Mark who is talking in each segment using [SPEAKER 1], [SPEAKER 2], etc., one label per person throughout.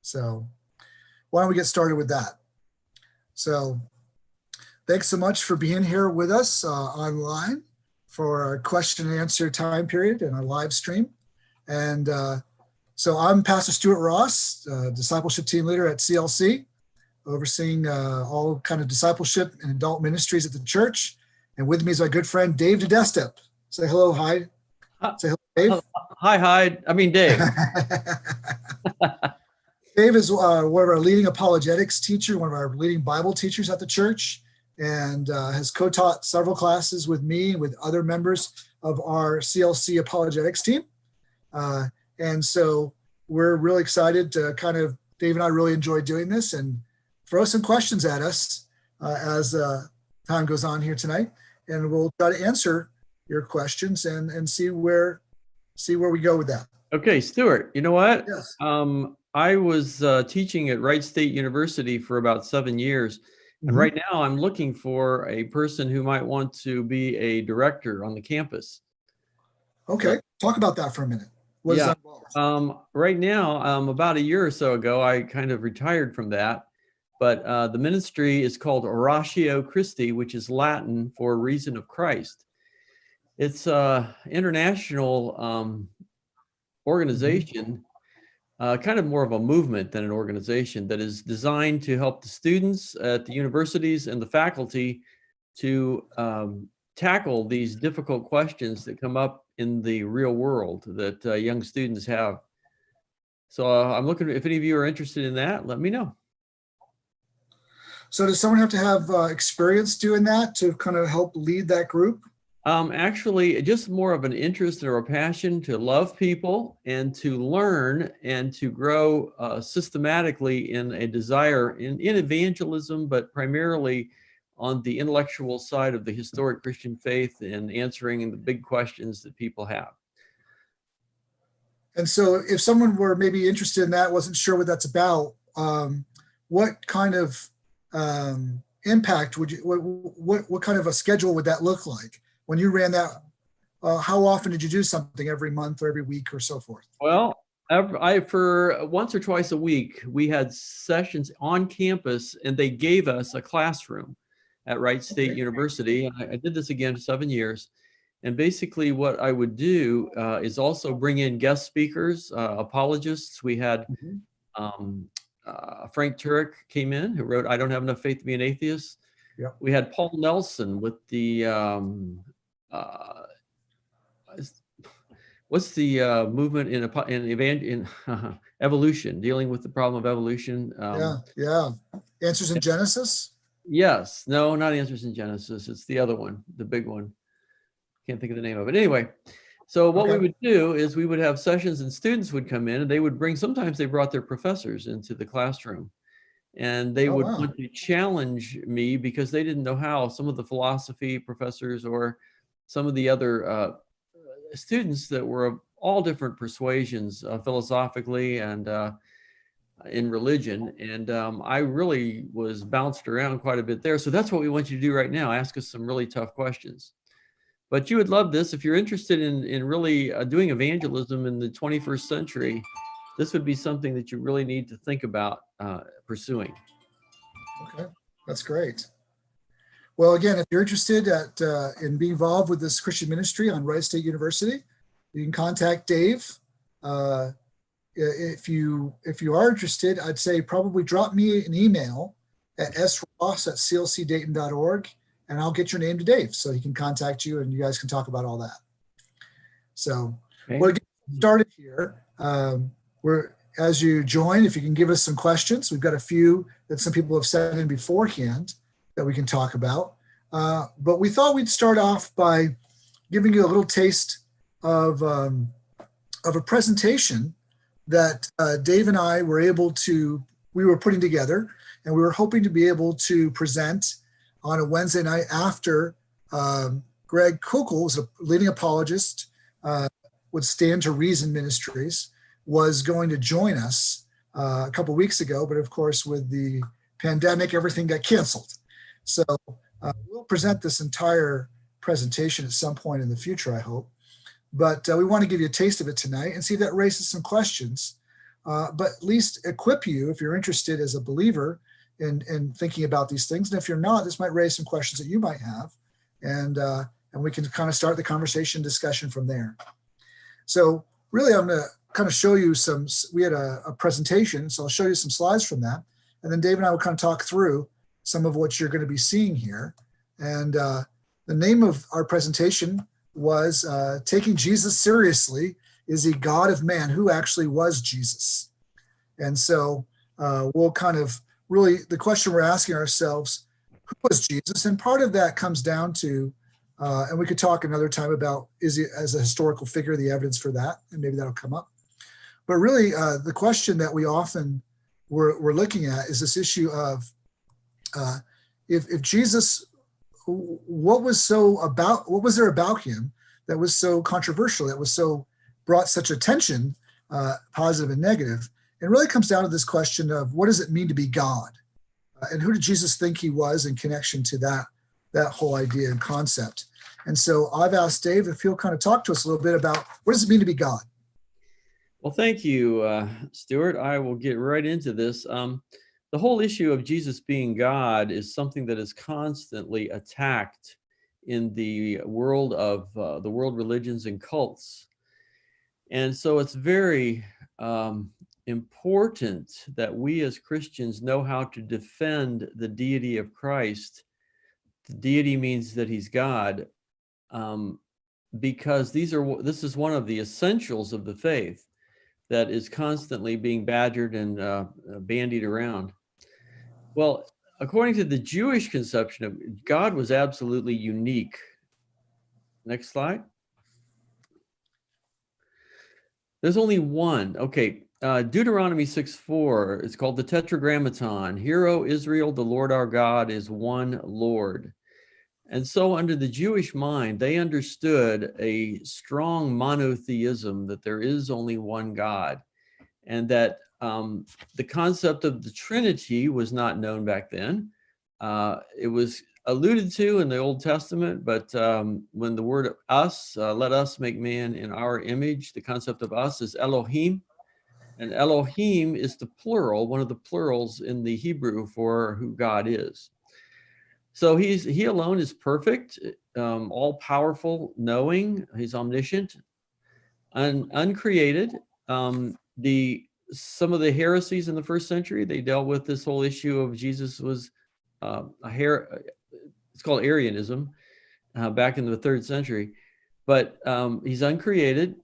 [SPEAKER 1] So why don't we get started with that? So thanks so much for being here with us online for our question and answer time period and our live stream. And so I'm Pastor Stuart Ross, discipleship team leader at CLC, overseeing all kind of discipleship and adult ministries at the church. And with me is my good friend, Dave Nedostup. Say hello, Hyde. Say hello, Dave.
[SPEAKER 2] Hi, Hyde. I mean, Dave.
[SPEAKER 1] Dave is one of our leading apologetics teacher, one of our leading Bible teachers at the church, and has co-taught several classes with me and with other members of our CLC apologetics team. And so we're really excited to Dave and I really enjoy doing this, and throw some questions at us as time goes on here tonight. And we'll try to answer your questions and see where we go with that.
[SPEAKER 2] Okay, Stuart, you know what?
[SPEAKER 1] Yes.
[SPEAKER 2] I was teaching at Wright State University for about 7 years. And right now I'm looking for a person who might want to be a director on the campus.
[SPEAKER 1] Okay, talk about that for a minute. What does that involve?
[SPEAKER 2] Right now, about a year or so ago, I kind of retired from that. But the ministry is called Oratio Christi, which is Latin for Reason of Christ. It's an international organization, kind of more of a movement than an organization, that is designed to help the students at the universities and the faculty to tackle these difficult questions that come up in the real world that young students have. So I'm looking, if any of you are interested in that, let me know.
[SPEAKER 1] So does someone have to have experience doing that to kind of help lead that group?
[SPEAKER 2] Actually, just more of an interest or a passion to love people and to learn and to grow systematically in a desire in evangelism, but primarily on the intellectual side of the historic Christian faith and answering the big questions that people have.
[SPEAKER 1] And so if someone were maybe interested in that, wasn't sure what that's about, what kind of impact would you, what kind of a schedule would that look like? When you ran that, how often did you do something, every month or every week or so forth?
[SPEAKER 2] Well, for once or twice a week, we had sessions on campus, and they gave us a classroom at Wright State University. I did this again for 7 years. And basically what I would do is also bring in guest speakers, apologists. We had Frank Turek came in, who wrote, "I Don't Have Enough Faith to Be an Atheist."
[SPEAKER 1] Yep.
[SPEAKER 2] We had Paul Nelson with the, what's the movement in evolution, dealing with the problem of evolution.
[SPEAKER 1] Yeah. Answers in Genesis?
[SPEAKER 2] Yes. No, not Answers in Genesis. It's the other one, the big one. Can't think of the name of it. Anyway, so what we would do is we would have sessions, and students would come in, and they would bring, sometimes they brought their professors into the classroom, and they would want to challenge me because they didn't know how. Some of the philosophy professors or some of the other students that were of all different persuasions, philosophically and in religion. And I really was bounced around quite a bit there. So that's what we want you to do right now. Ask us some really tough questions. But you would love this. If you're interested in really doing evangelism in the 21st century, this would be something that you really need to think about pursuing.
[SPEAKER 1] Okay, that's great. Well, again, if you're interested in being involved with this Christian ministry on Wright State University, you can contact Dave. If you are interested, I'd say probably drop me an email at sross@clcdayton.org, and I'll get your name to Dave so he can contact you and you guys can talk about all that. So we'll get started here. As you join, if you can give us some questions, we've got a few that some people have sent in beforehand that we can talk about. But we thought we'd start off by giving you a little taste of a presentation that Dave and I we were putting together, and we were hoping to be able to present on a Wednesday night after Greg Kukel, who's a leading apologist with Stand to Reason Ministries, was going to join us a couple weeks ago, but of course with the pandemic, everything got canceled. So we'll present this entire presentation at some point in the future, I hope. But we want to give you a taste of it tonight and see if that raises some questions but at least equip you if you're interested as a believer in thinking about these things. And if you're not, this might raise some questions that you might have, and we can kind of start the conversation discussion from there. So really, I'm going to kind of show you we had a presentation, so I'll show you some slides from that. And then Dave and I will kind of talk through some of what you're going to be seeing here. And the name of our presentation was Taking Jesus Seriously, Is He God of Man? Who actually was Jesus? And so we'll kind of really, the question we're asking ourselves, who was Jesus? And part of that comes down to, and we could talk another time about, is he as a historical figure, the evidence for that, and maybe that'll come up. But really, the question that we often we're looking at is this issue of if Jesus, what was there about him that was so controversial, that was so brought such attention, positive and negative? It really comes down to this question of what does it mean to be God, and who did Jesus think he was in connection to that whole idea and concept. And so I've asked Dave if he'll kind of talk to us a little bit about what does it mean to be God.
[SPEAKER 2] Well, thank you, Stuart. I will get right into this. The whole issue of Jesus being God is something that is constantly attacked in the world of the world religions and cults. And so it's very important that we as Christians know how to defend the deity of Christ. The deity means that he's God, because this is one of the essentials of the faith that is constantly being badgered and bandied around. Well, according to the Jewish conception of God, was absolutely unique. Next slide. There's only one. Okay, Deuteronomy 6:4, it's called the Tetragrammaton. Hear, O Israel, the Lord our God is one Lord. And so under the Jewish mind, they understood a strong monotheism, that there is only one God, and that the concept of the Trinity was not known back then. It was alluded to in the Old Testament, but when the word us, let us make man in our image, the concept of us is Elohim, and Elohim is the plural, one of the plurals in the Hebrew for who God is. So he alone is perfect, all powerful, knowing, he's omniscient, uncreated. Some of the heresies in the first century, they dealt with this whole issue of Jesus was it's called Arianism, back in the 3rd century. But he's uncreated.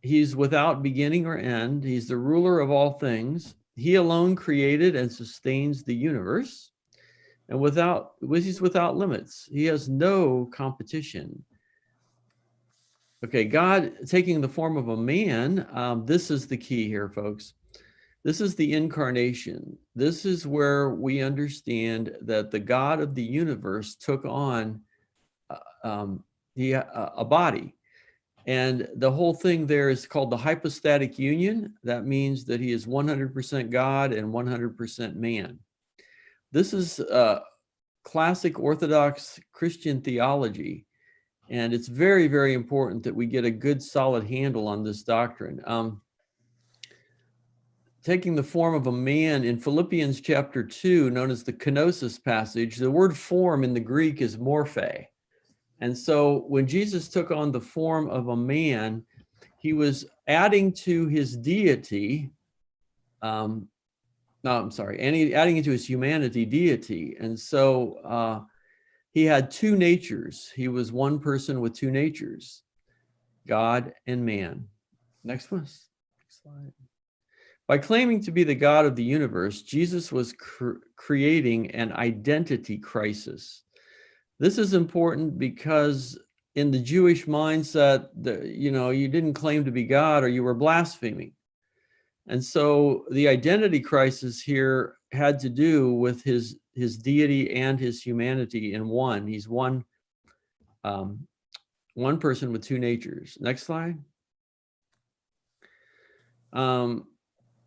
[SPEAKER 2] He's without beginning or end. He's the ruler of all things. He alone created and sustains the universe. And he's without limits. He has no competition. Okay, God taking the form of a man, this is the key here, folks. This is the incarnation. This is where we understand that the God of the universe took on a body. And the whole thing there is called the hypostatic union. That means that he is 100% God and 100% man. This is classic Orthodox Christian theology. And it's very, very important that we get a good, solid handle on this doctrine. Taking the form of a man in Philippians chapter 2, known as the kenosis passage, the word form in the Greek is morphe. And so when Jesus took on the form of a man, he was adding to his deity, adding into his humanity deity. And so he had two natures. He was one person with two natures, God and man. Next one. Next slide. By claiming to be the God of the universe, Jesus was creating an identity crisis. This is important because in the Jewish mindset, you didn't claim to be God or you were blaspheming. And so the identity crisis here had to do with his deity and his humanity in one. He's one person with two natures. Next slide.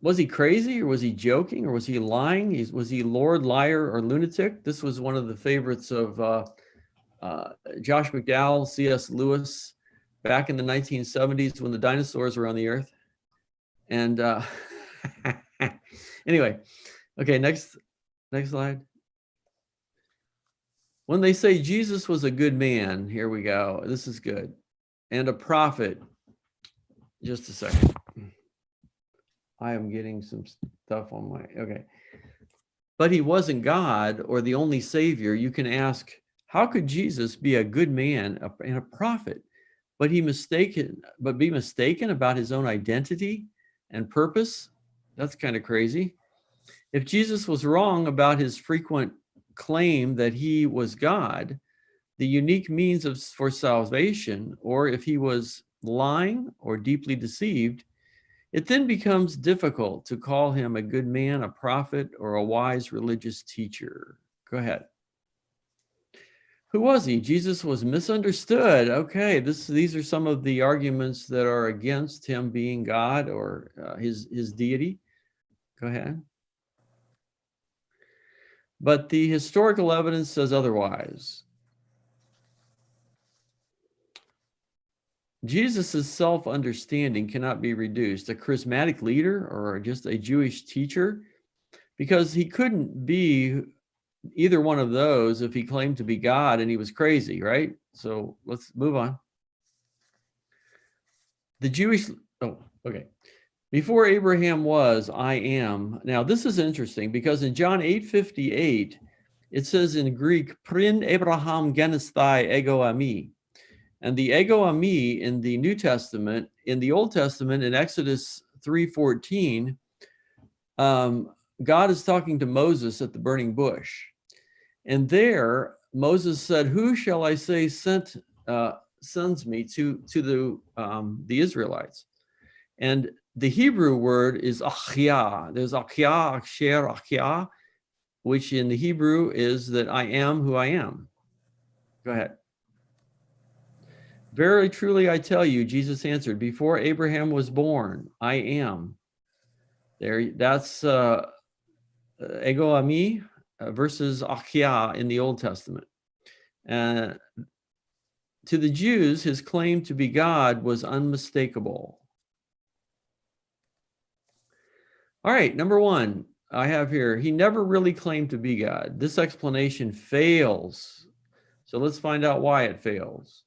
[SPEAKER 2] Was he crazy, or was he joking, or was he lying? Was he Lord, liar, or lunatic? This was one of the favorites of Josh McDowell, C.S. Lewis, back in the 1970s when the dinosaurs were on the earth. And Anyway, okay, next slide. When they say Jesus was a good man, here we go. This is good. And a prophet. Just a second. I am getting some stuff on my, okay. But he wasn't God or the only savior. You can ask, how could Jesus be a good man and a prophet, but be mistaken about his own identity and purpose? That's kind of crazy. If Jesus was wrong about his frequent claim that he was God, the unique means for salvation, or if he was lying or deeply deceived, it then becomes difficult to call him a good man, a prophet, or a wise religious teacher. Go ahead. Who was he? Jesus was misunderstood. Okay, these are some of the arguments that are against him being God or his deity. Go ahead. But the historical evidence says otherwise. Jesus's self-understanding cannot be reduced. A charismatic leader or just a Jewish teacher, because he couldn't be either one of those if he claimed to be God and he was crazy, right? So let's move on. The Jewish, okay. Before Abraham was, I am. Now this is interesting because in John 8:58, it says in Greek, Prin Abraham genesthai ego ami. And the ego ami in the New Testament, in the Old Testament, in Exodus 3:14, God is talking to Moses at the burning bush. And there, Moses said, who shall I say sends me to the Israelites? And the Hebrew word is achia. There's achia, aksher, achia, which in the Hebrew is that I am who I am. Go ahead. Verily, truly, I tell you, Jesus answered, before Abraham was born, I am. There, that's ego ami versus achia in the Old Testament. To the Jews, his claim to be God was unmistakable. All right, number one, I have here, he never really claimed to be God. This explanation fails. So let's find out why it fails.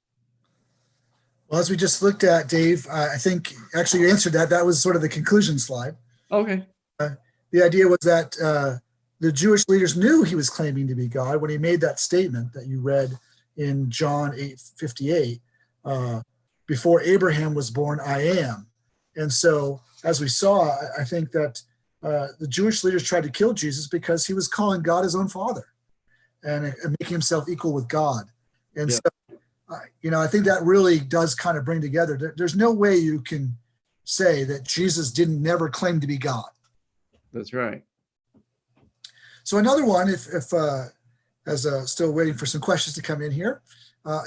[SPEAKER 1] Well, as we just looked at, Dave, I think actually you answered that. That was sort of the conclusion slide.
[SPEAKER 2] Okay.
[SPEAKER 1] The idea was that the Jewish leaders knew he was claiming to be God when he made that statement that you read in John 8:58. Before Abraham was born, I am. And so, as we saw, I think that the Jewish leaders tried to kill Jesus because he was calling God his own father and making himself equal with God. And so, I think that really does kind of bring together. There's no way you can say that Jesus didn't never claim to be God.
[SPEAKER 2] That's right.
[SPEAKER 1] So another one, if still waiting for some questions to come in here,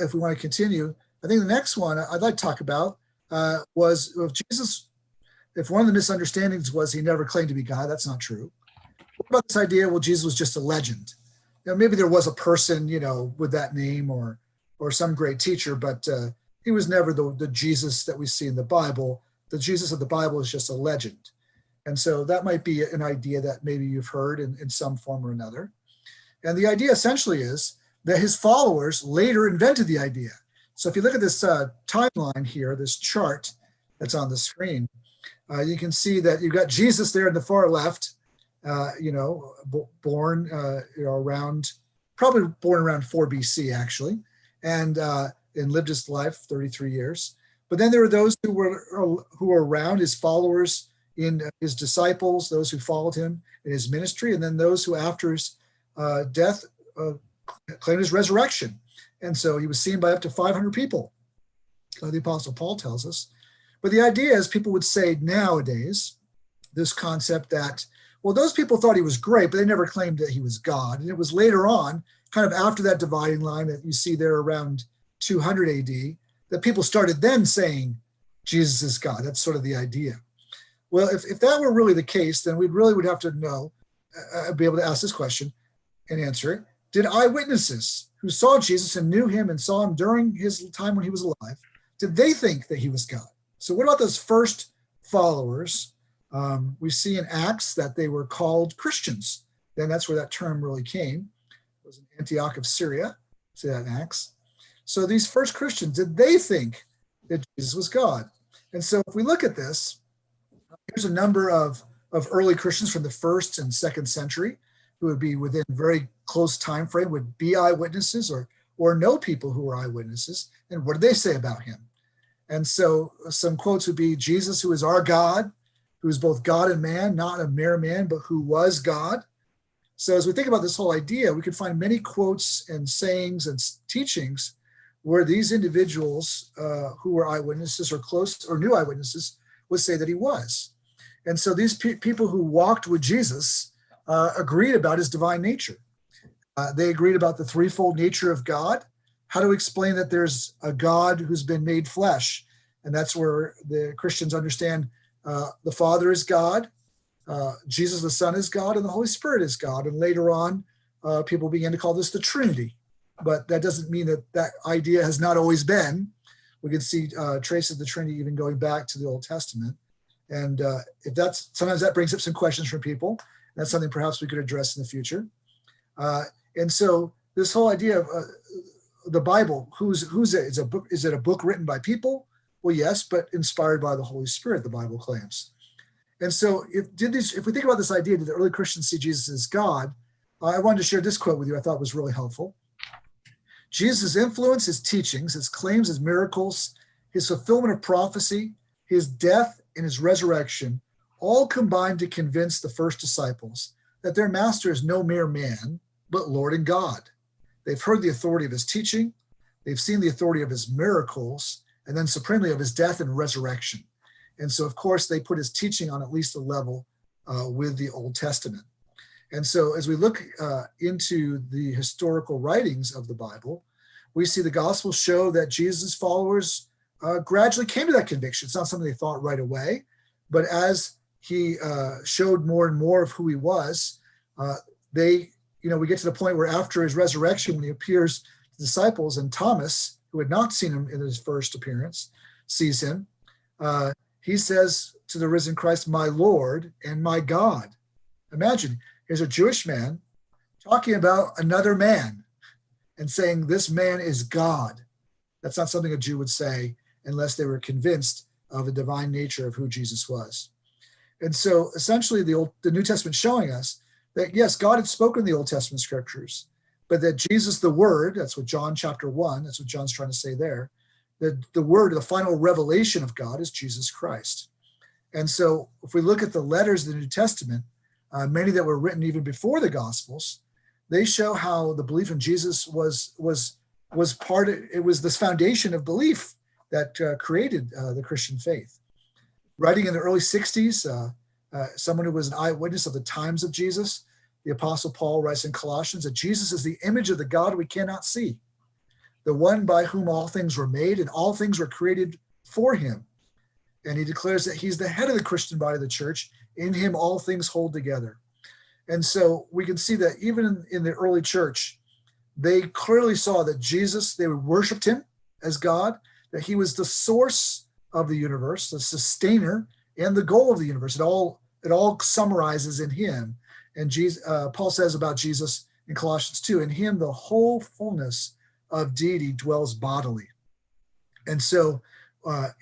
[SPEAKER 1] if we want to continue, I think the next one I'd like to talk about was if Jesus, if one of the misunderstandings was he never claimed to be God, that's not true. What about this idea, well, Jesus was just a legend? Maybe there was a person, with that name or some great teacher, but he was never the Jesus that we see in the Bible. The Jesus of the Bible is just a legend. And so that might be an idea that maybe you've heard in some form or another. And the idea essentially is that his followers later invented the idea. So if you look at this timeline here, this chart that's on the screen, you can see that you've got Jesus there in the far left, born around 4 BC actually, and lived his life 33 years. But then there were those who were around his followers, in his disciples, those who followed him in his ministry, and then those who after his death claimed his resurrection. And so he was seen by up to 500 people, the Apostle Paul tells us. But the idea is people would say nowadays, this concept that, well, those people thought he was great, but they never claimed that he was God. And it was later on, kind of after that dividing line that you see there around 200 AD, that people started then saying Jesus is God. That's sort of the idea. Well, if that were really the case, then we really would have to know, be able to ask this question and answer it. Did eyewitnesses who saw Jesus and knew him and saw him during his time when he was alive, did they think that he was God? So what about those first followers We see in Acts that they were called Christians. Then that's where that term really came. It was in Antioch of Syria. See that in Acts. So these first Christians, did they think that Jesus was God? And so if we look at this, here's a number of early Christians from the 1st and 2nd century who would be within very close time frame, would be eyewitnesses or know people who were eyewitnesses. And what did they say about him? And so some quotes would be, Jesus, who is our God, who is both God and man, not a mere man, but who was God. So as we think about this whole idea, we can find many quotes and sayings and teachings where these individuals who were eyewitnesses or close or knew eyewitnesses would say that he was. And so these people who walked with Jesus agreed about his divine nature. They agreed about the threefold nature of God, how to explain that there's a God who's been made flesh. And that's where the Christians understand the Father is God, Jesus the Son is God, and the Holy Spirit is God. And later on, people began to call this the Trinity. But that doesn't mean that that idea has not always been. We can see traces of the Trinity even going back to the Old Testament. And if that's, sometimes that brings up some questions from people. That's something perhaps we could address in the future. And so this whole idea of the Bible, who's it? Is it a book written by people? Well, yes, but inspired by the Holy Spirit, the Bible claims. And so if we think about this idea, did the early Christians see Jesus as God? I wanted to share this quote with you I thought was really helpful. Jesus' influence, his teachings, his claims, his miracles, his fulfillment of prophecy, his death, and his resurrection all combined to convince the first disciples that their master is no mere man, but Lord and God. They've heard the authority of his teaching, they've seen the authority of his miracles, and then supremely of his death and resurrection. And so, of course, they put his teaching on at least a level with the Old Testament. And so as we look into the historical writings of the Bible, we see the Gospels show that Jesus' followers gradually came to that conviction. It's not something they thought right away, but as he showed more and more of who he was, we get to the point where after his resurrection, when he appears to the disciples, and Thomas, who had not seen him in his first appearance, sees him, he says to the risen Christ, "My Lord and my God." Imagine, here's a Jewish man talking about another man and saying this man is God. That's not something a Jew would say unless they were convinced of the divine nature of who Jesus was. And so essentially the New Testament showing us that yes, God had spoken in the Old Testament scriptures, but that Jesus, the Word, that's what John chapter 1, that's what John's trying to say there, that the Word, the final revelation of God is Jesus Christ. And so if we look at the letters of the New Testament, many that were written even before the Gospels, they show how the belief in Jesus was part of, it was this foundation of belief that created the Christian faith. Writing in the early 60s, someone who was an eyewitness of the times of Jesus, the Apostle Paul writes in Colossians that Jesus is the image of the God we cannot see, the one by whom all things were made and all things were created for him. And he declares that he's the head of the Christian body of the church. In him, all things hold together. And so we can see that even in the early church, they clearly saw that Jesus, they worshiped him as God, that he was the source of the universe, the sustainer, and the goal of the universe. It all summarizes in him. And Paul says about Jesus in Colossians 2, in him the whole fullness of deity dwells bodily. And so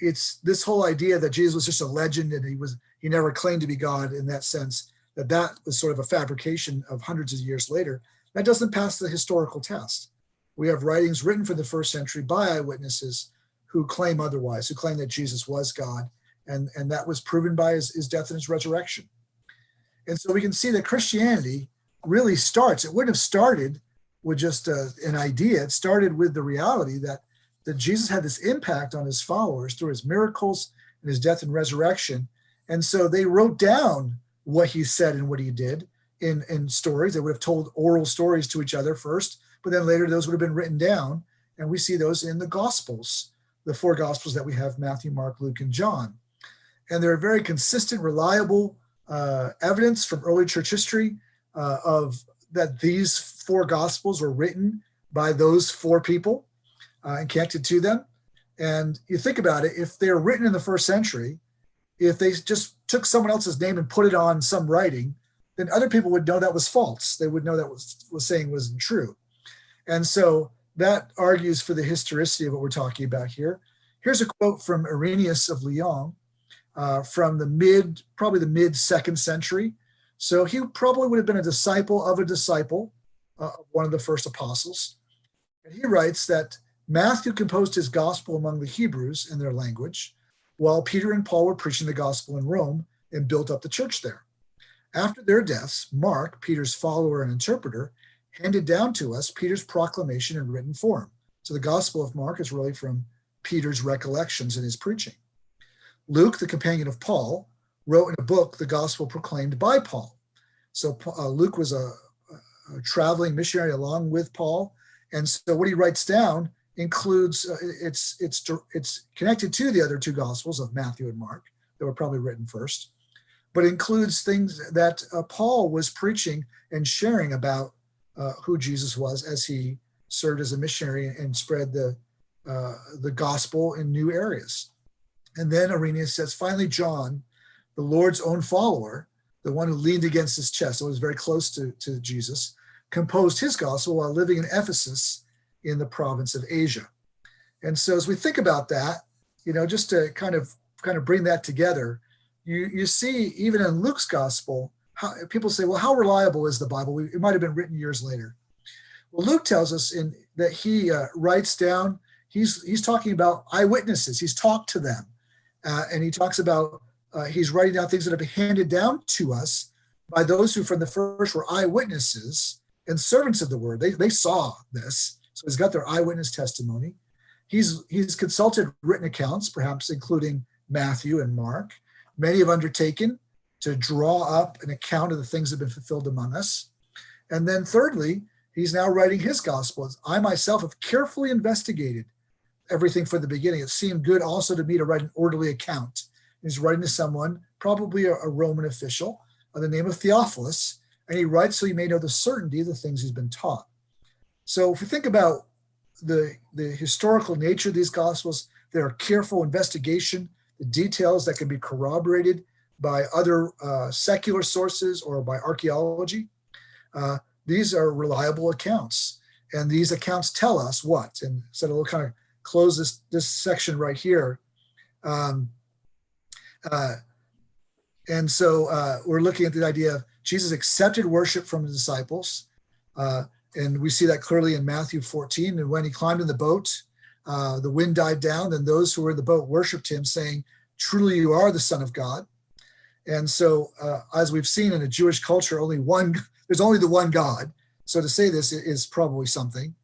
[SPEAKER 1] it's this whole idea that Jesus was just a legend and he never claimed to be God in that sense, that was sort of a fabrication of hundreds of years later. That doesn't pass the historical test. We have writings written for the first century by eyewitnesses who claim otherwise, who claim that Jesus was God, and that was proven by his death and his resurrection. And so we can see that Christianity really starts, it wouldn't have started with just an idea. It started with the reality that Jesus had this impact on his followers through his miracles and his death and resurrection. And so they wrote down what he said and what he did in stories. They would have told oral stories to each other first, but then later those would have been written down. And we see those in the Gospels, the four Gospels that we have, Matthew, Mark, Luke, and John. And they're very consistent, reliable evidence from early church history of that these four Gospels were written by those four people and connected to them. And you think about it, if they're written in the first century, if they just took someone else's name and put it on some writing, then other people would know that was false. They would know that was saying wasn't true. And so that argues for the historicity of what we're talking about here. Here's a quote from Irenaeus of Lyon from probably the mid 2nd century. So he probably would have been a disciple of one of the first apostles. And he writes that Matthew composed his gospel among the Hebrews in their language, while Peter and Paul were preaching the gospel in Rome and built up the church there. After their deaths, Mark, Peter's follower and interpreter, handed down to us Peter's proclamation in written form. So the Gospel of Mark is really from Peter's recollections in his preaching. Luke, the companion of Paul, wrote in a book the gospel proclaimed by Paul. So Luke was a traveling missionary along with Paul, and so what he writes down includes it's connected to the other 2 gospels of Matthew and Mark that were probably written first, but includes things that Paul was preaching and sharing about who Jesus was as he served as a missionary and spread the gospel in new areas. And then Irenaeus says, finally, John, the Lord's own follower, the one who leaned against his chest, so was very close to Jesus, composed his gospel while living in Ephesus in the province of Asia. And so as we think about that, just to kind of bring that together, you see even in Luke's gospel, how people say, well, how reliable is the Bible? It might have been written years later. Well, Luke tells us that he writes down, he's talking about eyewitnesses. He's talked to them. And he talks about, he's writing down things that have been handed down to us by those who from the first were eyewitnesses and servants of the word. They saw this. So he's got their eyewitness testimony. He's consulted written accounts, perhaps including Matthew and Mark. Many have undertaken to draw up an account of the things that have been fulfilled among us. And then thirdly, he's now writing his gospel. I myself have carefully investigated everything from the beginning. It seemed good also to me to write an orderly account. He's writing to someone, probably a Roman official, by the name of Theophilus, and he writes so he may know the certainty of the things he's been taught. So if we think about the historical nature of these gospels, there are careful investigation, the details that can be corroborated by other secular sources or by archaeology. These are reliable accounts, and these accounts tell us what. And so we'll kind of close this section right here. And so we're looking at the idea of Jesus accepted worship from the disciples. And we see that clearly in Matthew 14. And when he climbed in the boat, the wind died down, and those who were in the boat worshiped him, saying, truly you are the Son of God. And so as we've seen in a Jewish culture, there's only the one God. So to say this is probably something.